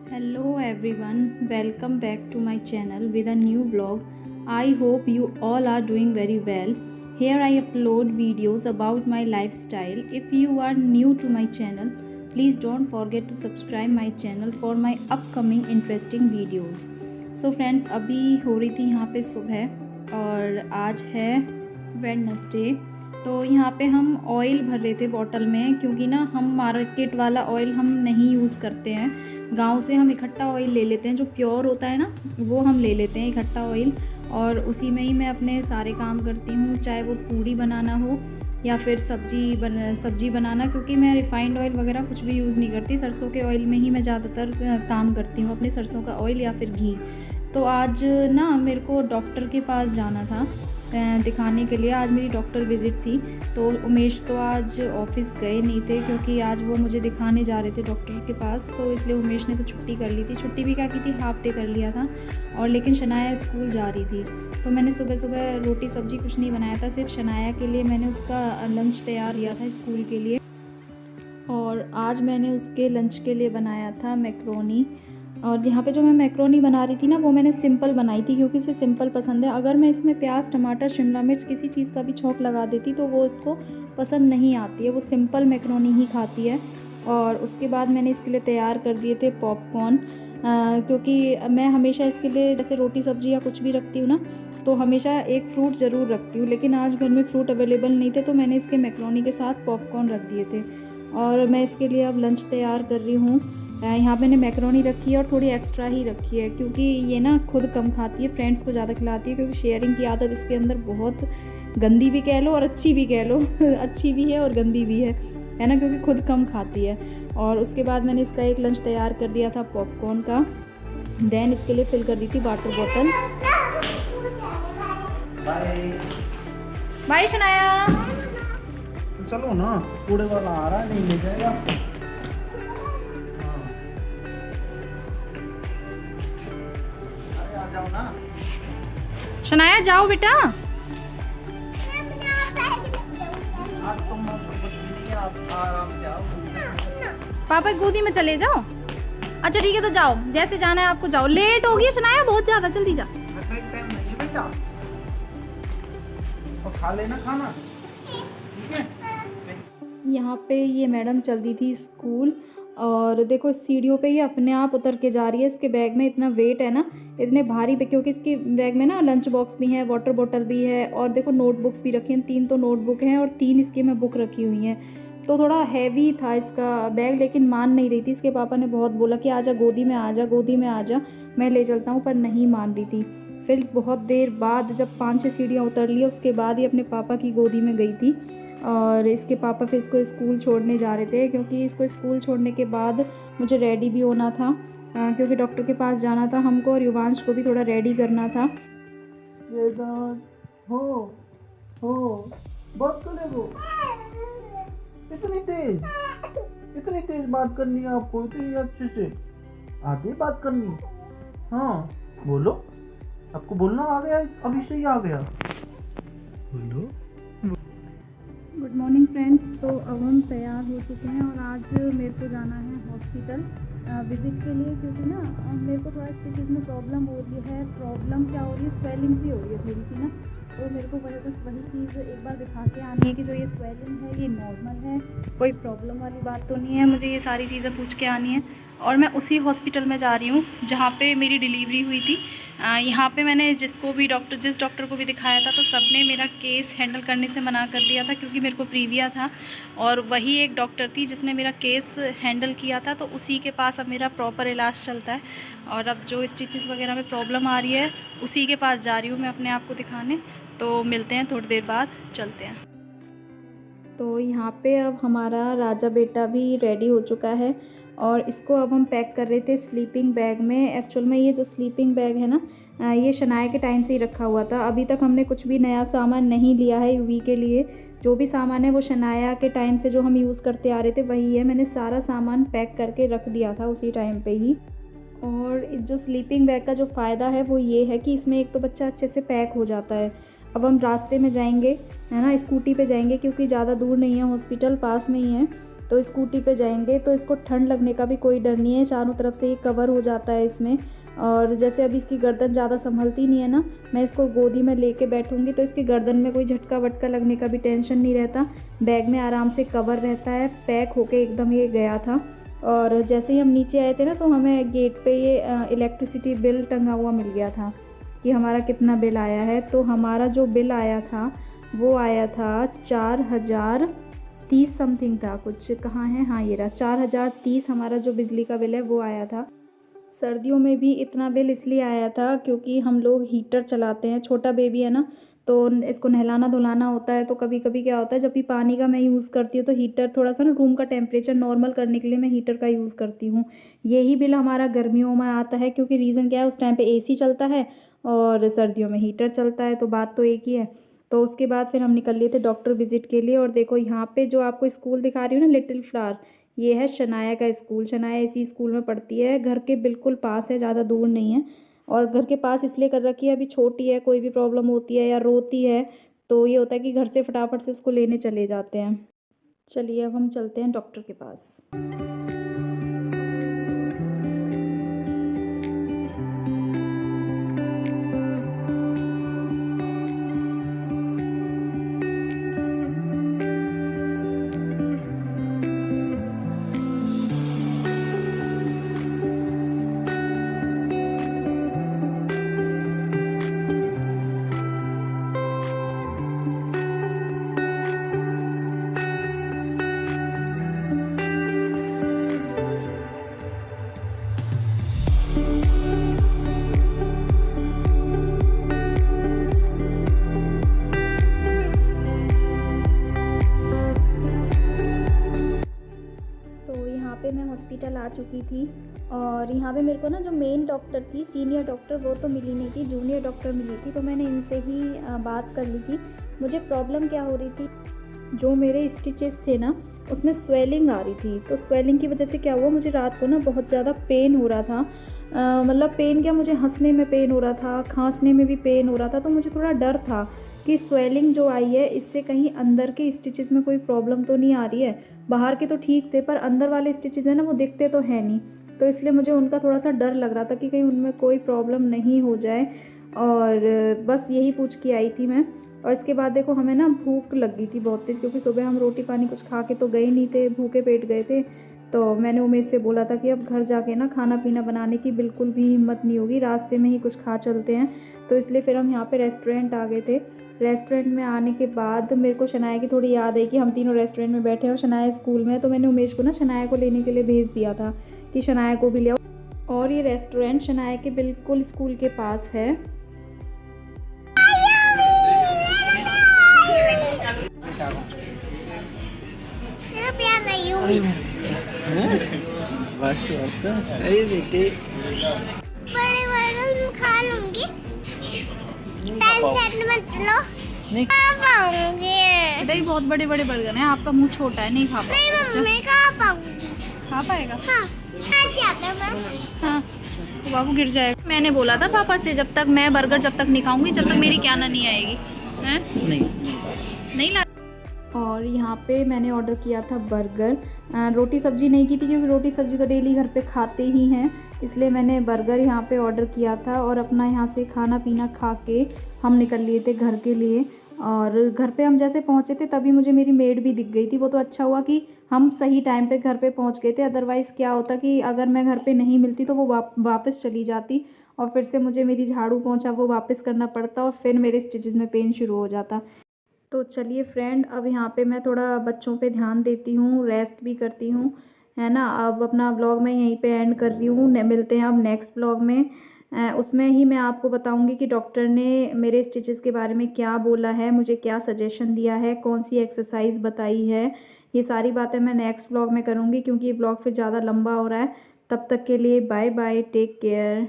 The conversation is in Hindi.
Hello everyone, welcome back to my channel with a new vlog. I hope you all are doing very well. Here I upload videos about my lifestyle. If you are new to my channel, please don't forget to subscribe my channel for my upcoming interesting videos. So friends, अभी हो रही थी यहाँ पे सुबह और आज है वेडनेसडे। तो यहाँ पे हम ऑयल भर रहे थे बॉटल में, क्योंकि ना हम मार्केट वाला ऑयल हम नहीं यूज़ करते हैं। गांव से हम इकट्ठा ऑयल ले लेते हैं, जो प्योर होता है ना वो हम ले लेते हैं इकट्ठा ऑयल, और उसी में ही मैं अपने सारे काम करती हूँ, चाहे वो पूड़ी बनाना हो या फिर सब्जी बनाना, क्योंकि मैं रिफ़ाइंड ऑयल वगैरह कुछ भी यूज़ नहीं करती। सरसों के ऑयल में ही मैं ज़्यादातर काम करती हूँ, अपने सरसों का ऑयल या फिर घी। तो आज ना मेरे को डॉक्टर के पास जाना था दिखाने के लिए। आज मेरी डॉक्टर विज़िट थी। तो उमेश तो आज ऑफिस गए नहीं थे, क्योंकि आज वो मुझे दिखाने जा रहे थे डॉक्टर के पास, तो इसलिए उमेश ने तो छुट्टी कर ली थी। छुट्टी भी क्या की थी, हाफ डे कर लिया था। और लेकिन शनाया स्कूल जा रही थी, तो मैंने सुबह सुबह रोटी सब्जी कुछ नहीं बनाया था, सिर्फ शनाया के लिए मैंने उसका लंच तैयार किया था स्कूल के लिए। और आज मैंने उसके लंच के लिए बनाया था मैक्रोनी। और यहाँ पे जो मैं मैक्रोनी बना रही थी ना, वो मैंने सिंपल बनाई थी, क्योंकि इसे सिंपल पसंद है। अगर मैं इसमें प्याज, टमाटर, शिमला मिर्च किसी चीज़ का भी छौंक लगा देती तो वो इसको पसंद नहीं आती है, वो सिंपल मैक्रोनी ही खाती है। और उसके बाद मैंने इसके लिए तैयार कर दिए थे पॉपकॉर्न, क्योंकि मैं हमेशा इसके लिए जैसे रोटी सब्जी या कुछ भी रखती हूँ ना, तो हमेशा एक फ़्रूट ज़रूर रखती हूँ। लेकिन आज घर में फ़्रूट अवेलेबल नहीं थे, तो मैंने इसके मैक्रोनी के साथ पॉपकॉर्न रख दिए थे। और मैं इसके लिए अब लंच तैयार कर रही हूँ। यहाँ मैंने मैक्रोनी रखी है और थोड़ी एक्स्ट्रा ही रखी है, क्योंकि ये ना खुद कम खाती है, फ्रेंड्स को ज़्यादा खिलाती है, क्योंकि शेयरिंग की आदत इसके अंदर बहुत गंदी भी कह लो और अच्छी भी कह लो अच्छी भी है और गंदी भी है ना, क्योंकि खुद कम खाती है। और उसके बाद मैंने इसका एक लंच तैयार कर दिया था पॉपकॉर्न का। देन इसके लिए फिल कर दी थी वाटर बॉटल। बाय शनाया, चलो ना, कूड़े वाला आ रहा है, नहीं ले जाएगा। आ जाओ ना शनाया, जाओ बेटा। आज तो मौसम कुछ भी नहीं है, आप आराम से आओ। पापा की गोदी में चले जाओ। अच्छा ठीक है, तो जाओ, जैसे जाना है आपको जाओ। लेट हो गई शनाया बहुत ज़्यादा, जल्दी जा। टाइम नहीं है बेटा, तो खा लेना खाना, ठीक है। यहाँ पे ये मैडम चलती थी स्कूल, और देखो सीढ़ियों पे ये अपने आप उतर के जा रही है। इसके बैग में इतना वेट है ना, इतने भारी पे, क्योंकि इसके बैग में ना लंच बॉक्स भी है, वाटर बॉटल भी है, और देखो नोटबुक्स भी रखी हैं। 3 तो नोटबुक हैं और 3 इसकी में बुक रखी हुई हैं। तो थोड़ा हैवी था इसका बैग, लेकिन मान नहीं रही थी। इसके पापा ने बहुत बोला कि आजा गोदी में, आजा गोदी में, आजा, मैं ले चलता हूँ, पर नहीं मान रही थी। फिर बहुत देर बाद जब 5-6 सीढ़ियाँ उतर ली, उसके बाद ही अपने पापा की गोदी में गई थी। और इसके पापा फिर इसको स्कूल छोड़ने जा रहे थे, क्योंकि इसको स्कूल छोड़ने के बाद मुझे रेडी भी होना था, क्योंकि डॉक्टर के पास जाना था हमको, और युवांश को भी थोड़ा रेडी करना था। ये हो बात करे वो, इतनी तेज बात करनी है आपको, इतनी अच्छे से आती है बात करनी। हाँ बोलो, आपको बोलना आ गया, अभी से ही आ गया, बोलो। Good morning friends. तो अब हम तैयार हो चुके हैं, और आज मेरे को जाना है हॉस्पिटल विज़िट के लिए, क्योंकि ना मेरे को थोड़ा स्टिचेस में प्रॉब्लम हो रही है। प्रॉब्लम क्या हो रही है, स्वेलिंग भी हो रही है थोड़ी सी ना, तो मेरे को वही चीज़ एक बार दिखा के आनी है कि जो ये स्वेलिंग है ये नॉर्मल है, कोई प्रॉब्लम वाली बात तो नहीं है। मुझे ये सारी चीज़ें पूछ के आनी है। और मैं उसी हॉस्पिटल में जा रही हूँ जहाँ पे मेरी डिलीवरी हुई थी। यहाँ पे मैंने जिस डॉक्टर को भी दिखाया था, तो सबने मेरा केस हैंडल करने से मना कर दिया था, क्योंकि मेरे को प्रीविया था, और वही एक डॉक्टर थी जिसने मेरा केस हैंडल किया था। तो उसी के पास अब मेरा प्रॉपर इलाज चलता है, और अब जो स्टिचेस वगैरह में प्रॉब्लम आ रही है, उसी के पास जा रही हूँ मैं अपने आप को दिखाने। तो मिलते हैं थोड़ी देर बाद, चलते हैं। तो यहाँ पे अब हमारा राजा बेटा भी रेडी हो चुका है, और इसको अब हम पैक कर रहे थे स्लीपिंग बैग में। एक्चुअल में ये जो स्लीपिंग बैग है ना, ये शनाया के टाइम से ही रखा हुआ था। अभी तक हमने कुछ भी नया सामान नहीं लिया है यूवी के लिए। जो भी सामान है वो शनाया के टाइम से जो हम यूज़ करते आ रहे थे वही है। मैंने सारा सामान पैक करके रख दिया था उसी टाइम पे ही। और जो स्लीपिंग बैग का जो फ़ायदा है वो ये है कि इसमें एक तो बच्चा अच्छे से पैक हो जाता है। अब हम रास्ते में जाएंगे, है ना, स्कूटी पे जाएंगे, क्योंकि ज़्यादा दूर नहीं है, हॉस्पिटल पास में ही है। तो स्कूटी पे जाएंगे तो इसको ठंड लगने का भी कोई डर नहीं है, चारों तरफ से ये कवर हो जाता है इसमें। और जैसे अभी इसकी गर्दन ज़्यादा संभलती नहीं है ना, मैं इसको गोदी में लेके बैठूंगी तो इसकी गर्दन में कोई झटका वटका लगने का भी टेंशन नहीं रहता। बैग में आराम से कवर रहता है, पैक होके एकदम ये गया था। और जैसे ही हम नीचे आए थे ना, तो हमें गेट पे ये इलेक्ट्रिसिटी बिल टंगा हुआ मिल गया था कि हमारा कितना बिल आया है। तो हमारा जो बिल आया था वो आया था 4030 समथिंग था, कुछ कहाँ है, हाँ ये रहा 4030 हमारा जो बिजली का बिल है वो आया था। सर्दियों में भी इतना बिल इसलिए आया था क्योंकि हम लोग हीटर चलाते हैं, छोटा बेबी है ना, तो इसको नहलाना धुलाना होता है। तो कभी कभी क्या होता है, जब भी पानी का मैं यूज़ करती हूँ तो हीटर थोड़ा सा ना रूम का टेम्परेचर नॉर्मल करने के लिए मैं हीटर का यूज़ करती हूँ। यही बिल हमारा गर्मियों में आता है, क्योंकि रीज़न क्या है, उस टाइम पे एसी चलता है और सर्दियों में हीटर चलता है, तो बात तो एक ही है। तो उसके बाद फिर हम निकल लिए थे डॉक्टर विजिट के लिए। और देखो यहाँ पे जो आपको स्कूल दिखा रही हूँ ना, लिटिल फ्लावर, ये है शनाया का स्कूल। शनाया इसी स्कूल में पढ़ती है, घर के बिल्कुल पास है, ज़्यादा दूर नहीं है। और घर के पास इसलिए कर रखी है, अभी छोटी है, कोई भी प्रॉब्लम होती है या रोती है तो ये होता है कि घर से फटाफट से उसको लेने चले जाते हैं। चलिए अब हम चलते हैं डॉक्टर के पास। मैं हॉस्पिटल आ चुकी थी और यहाँ पे मेरे को ना जो मेन डॉक्टर थी, सीनियर डॉक्टर, वो तो मिली नहीं थी, जूनियर डॉक्टर मिली थी। तो मैंने इनसे ही बात कर ली थी। मुझे प्रॉब्लम क्या हो रही थी, जो मेरे स्टिचेस थे ना उसमें स्वेलिंग आ रही थी। तो स्वेलिंग की वजह से क्या हुआ, मुझे रात को ना बहुत ज़्यादा पेन हो रहा था। मतलब पेन क्या, मुझे हंसने में पेन हो रहा था, खांसने में भी पेन हो रहा था। तो मुझे थोड़ा डर था कि स्वेलिंग जो आई है इससे कहीं अंदर के स्टिचेस में कोई प्रॉब्लम तो नहीं आ रही है। बाहर के तो ठीक थे पर अंदर वाले स्टिचेस हैं ना, वो दिखते तो है नहीं। तो इसलिए मुझे उनका थोड़ा सा डर लग रहा था कि कहीं उनमें कोई प्रॉब्लम नहीं हो जाए। और बस यही पूछ के आई थी मैं। और इसके बाद देखो हमें ना भूख लग गई थी बहुत तेज़, क्योंकि सुबह हम रोटी पानी कुछ खा के तो गए नहीं थे, भूखे पेट गए थे। तो मैंने उमेश से बोला था कि अब घर जाके ना खाना पीना बनाने की बिल्कुल भी हिम्मत नहीं होगी, रास्ते में ही कुछ खा चलते हैं। तो इसलिए फिर हम यहाँ पे रेस्टोरेंट आ गए थे। रेस्टोरेंट में आने के बाद मेरे को शनाया की थोड़ी याद आई कि हम तीनों रेस्टोरेंट में बैठे हैं और शनाया स्कूल में है। तो मैंने उमेश को ना शनाया को लेने के लिए भेज दिया था कि शनाया को भी ले आओ। और ये रेस्टोरेंट शनाया के बिल्कुल स्कूल के पास है। प्यार नहीं हूँ। बस अरे बेटे बड़े बर्गर खा लूंगी, टेंशन मत लो, नहीं खा पाऊंगी। बेटा बहुत बड़े बड़े बर्गर हैं, आपका मुंह छोटा है, नहीं खा नहीं पाएगा। मम्मी खा पाऊंगी। खा पाएगा? हाँ आ जाता मैं। हाँ तो बाबू गिर जाएगा। मैंने बोला था पापा से, जब तक मैं बर्गर जब तक नहीं खाऊंगी तब तक मेरी क्या नहीं आएगी, हैं? नहीं ला। और यहाँ पे मैंने ऑर्डर किया था बर्गर। रोटी सब्जी नहीं की थी क्योंकि रोटी सब्जी तो डेली घर पे खाते ही हैं, इसलिए मैंने बर्गर यहाँ पे ऑर्डर किया था। और अपना यहाँ से खाना पीना खा के हम निकल लिए थे घर के लिए। और घर पे हम जैसे पहुँचे थे तभी मुझे मेरी मेड भी दिख गई थी। वो तो अच्छा हुआ कि हम सही टाइम पे घर पे पहुँच गए थे, अदरवाइज़ क्या होता कि अगर मैं घर पे नहीं मिलती तो वो वापस चली जाती और फिर से मुझे मेरी झाड़ू पोंछा वो वापस करना पड़ता और फिर मेरे स्टिचेस में पेन शुरू हो जाता। तो चलिए फ्रेंड, अब यहाँ पे मैं थोड़ा बच्चों पे ध्यान देती हूँ, रेस्ट भी करती हूँ, है ना। अब अपना व्लॉग मैं यहीं पे एंड कर रही हूँ। मिलते हैं अब नेक्स्ट व्लॉग में। उसमें ही मैं आपको बताऊँगी कि डॉक्टर ने मेरे स्टिचेस के बारे में क्या बोला है, मुझे क्या सजेशन दिया है, कौन सी एक्सरसाइज बताई है। ये सारी बातें मैं नेक्स्ट व्लॉग में करूँगी क्योंकि ये व्लॉग फिर ज़्यादा लंबा हो रहा है। तब तक के लिए बाय बाय, टेक केयर।